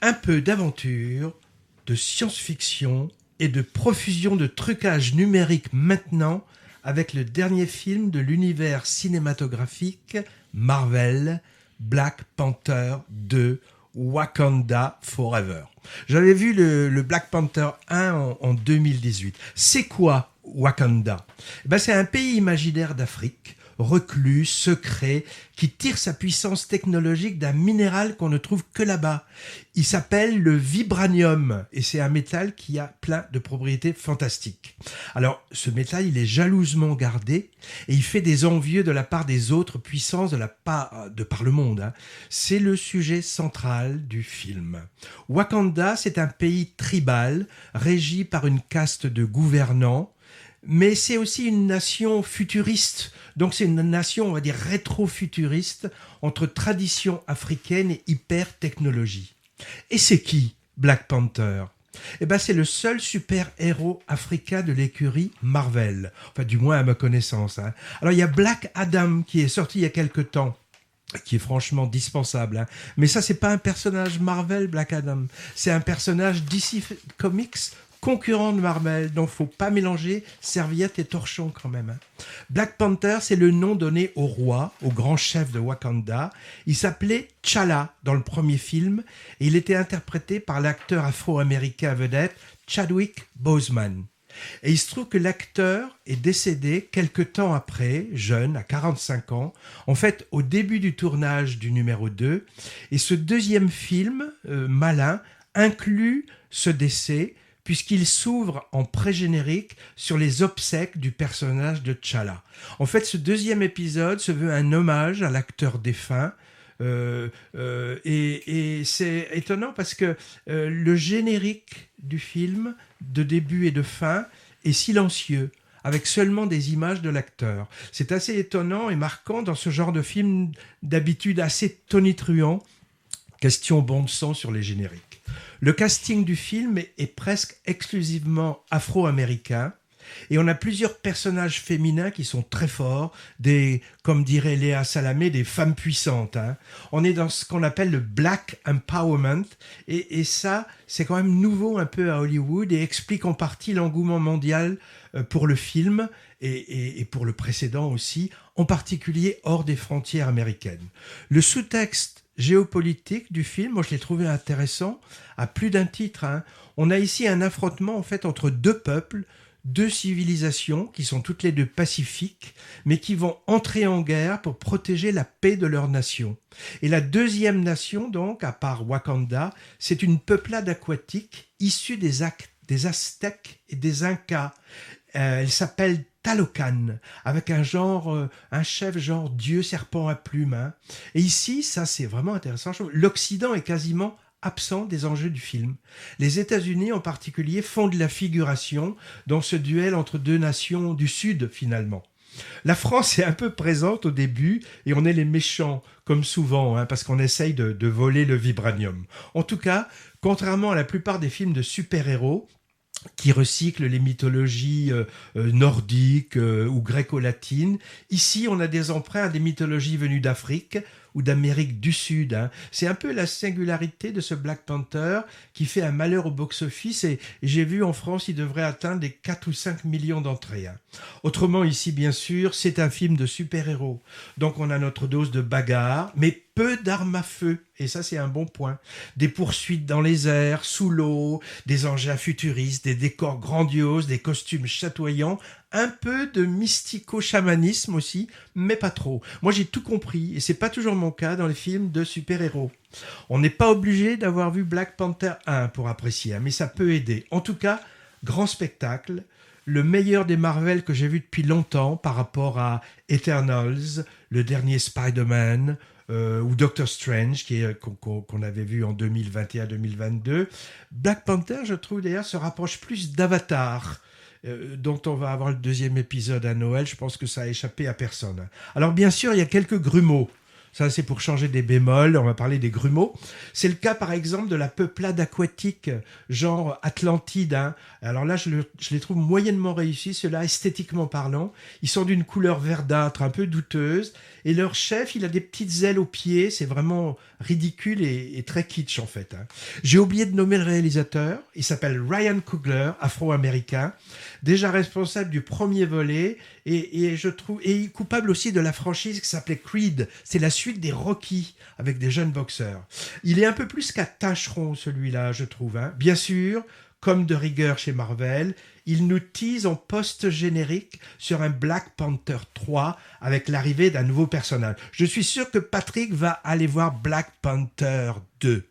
Un peu d'aventure, de science-fiction et de profusion de trucage numérique maintenant avec le dernier film de l'univers cinématographique Marvel, Black Panther 2, Wakanda Forever. J'avais vu le Black Panther 1 en 2018. C'est quoi Wakanda ? C'est un pays imaginaire d'Afrique, reclus, secret, qui tire sa puissance technologique d'un minéral qu'on ne trouve que là-bas. Il s'appelle le vibranium et c'est un métal qui a plein de propriétés fantastiques. Alors, ce métal, il est jalousement gardé et il fait des envieux de la part des autres puissances de par le monde. C'est le sujet central du film. Wakanda, c'est un pays tribal, régi par une caste de gouvernants, mais c'est aussi une nation futuriste. Donc c'est une nation, on va dire, rétro-futuriste entre tradition africaine et hyper-technologie. Et c'est qui Black Panther ? C'est le seul super-héros africain de l'écurie Marvel. Enfin, du moins à ma connaissance. Alors il y a Black Adam qui est sorti il y a quelque temps, qui est franchement dispensable. Mais ça, c'est pas un personnage Marvel, Black Adam. C'est un personnage DC Comics, concurrent de Marvel, donc faut pas mélanger serviette et torchon quand même. Black Panther, c'est le nom donné au roi, au grand chef de Wakanda. Il s'appelait T'Challa dans le premier film et il était interprété par l'acteur afro-américain vedette Chadwick Boseman. Et il se trouve que l'acteur est décédé quelque temps après, jeune, à 45 ans, en fait au début du tournage du numéro 2. Et ce deuxième film, malin, inclut ce décès puisqu'il s'ouvre en pré-générique sur les obsèques du personnage de T'Challa. En fait, ce deuxième épisode se veut un hommage à l'acteur défunt, et c'est étonnant parce que le générique du film, de début et de fin, est silencieux, avec seulement des images de l'acteur. C'est assez étonnant et marquant dans ce genre de film d'habitude assez tonitruant. Question bon sang sur les génériques. Le casting du film est presque exclusivement afro-américain et on a plusieurs personnages féminins qui sont très forts, comme dirait Léa Salamé, des femmes puissantes. On est dans ce qu'on appelle le Black Empowerment et ça, c'est quand même nouveau un peu à Hollywood et explique en partie l'engouement mondial pour le film et pour le précédent aussi, en particulier hors des frontières américaines. Le sous-texte géopolitique du film, moi je l'ai trouvé intéressant à plus d'un titre. On a ici un affrontement en fait entre deux peuples, deux civilisations qui sont toutes les deux pacifiques, mais qui vont entrer en guerre pour protéger la paix de leur nation. Et la deuxième nation, donc, à part Wakanda, c'est une peuplade aquatique issue des Aztèques et des Incas. Elle s'appelle Talocan, avec un chef genre dieu serpent à plumes. Et ici, ça c'est vraiment intéressant, l'Occident est quasiment absent des enjeux du film. Les États-Unis en particulier font de la figuration dans ce duel entre deux nations du Sud finalement. La France est un peu présente au début et on est les méchants, comme souvent, parce qu'on essaye de voler le vibranium. En tout cas, contrairement à la plupart des films de super-héros, qui recycle les mythologies nordiques ou gréco-latines. Ici, on a des emprunts à des mythologies venues d'Afrique ou d'Amérique du Sud. C'est un peu la singularité de ce Black Panther qui fait un malheur au box-office et j'ai vu en France, il devrait atteindre les 4 ou 5 millions d'entrées. Autrement, ici, bien sûr, c'est un film de super-héros. Donc, on a notre dose de bagarre, mais peu d'armes à feu. Et ça, c'est un bon point. Des poursuites dans les airs, sous l'eau, des engins futuristes, des décors grandioses, des costumes chatoyants, un peu de mystico-chamanisme aussi, mais pas trop. Moi, j'ai tout compris, et c'est pas toujours mon cas dans les films de super-héros. On n'est pas obligé d'avoir vu Black Panther 1 pour apprécier, mais ça peut aider. En tout cas, grand spectacle, le meilleur des Marvel que j'ai vu depuis longtemps par rapport à Eternals, le dernier Spider-Man, ou Doctor Strange qu'on avait vu en 2021-2022. Black Panther, je trouve d'ailleurs, se rapproche plus d'Avatar, dont on va avoir le deuxième épisode à Noël. Je pense que ça a échappé à personne. Alors bien sûr, il y a quelques grumeaux Ça, c'est pour changer des bémols. On va parler des grumeaux. C'est le cas, par exemple, de la peuplade aquatique, genre Atlantide, hein. Alors là, je les trouve moyennement réussis, ceux-là, esthétiquement parlant. Ils sont d'une couleur verdâtre, un peu douteuse. Et leur chef, il a des petites ailes aux pieds. C'est vraiment ridicule et très kitsch, en fait, hein. J'ai oublié de nommer le réalisateur. Il s'appelle Ryan Coogler, afro-américain, déjà responsable du premier volet et je trouve et coupable aussi de la franchise qui s'appelait Creed. C'est la suite des Rocky avec des jeunes boxeurs. Il est un peu plus qu'à tâcheron celui-là, je trouve, hein. Bien sûr, comme de rigueur chez Marvel, il nous tease en post-générique sur un Black Panther 3 avec l'arrivée d'un nouveau personnage. Je suis sûr que Patrick va aller voir Black Panther 2.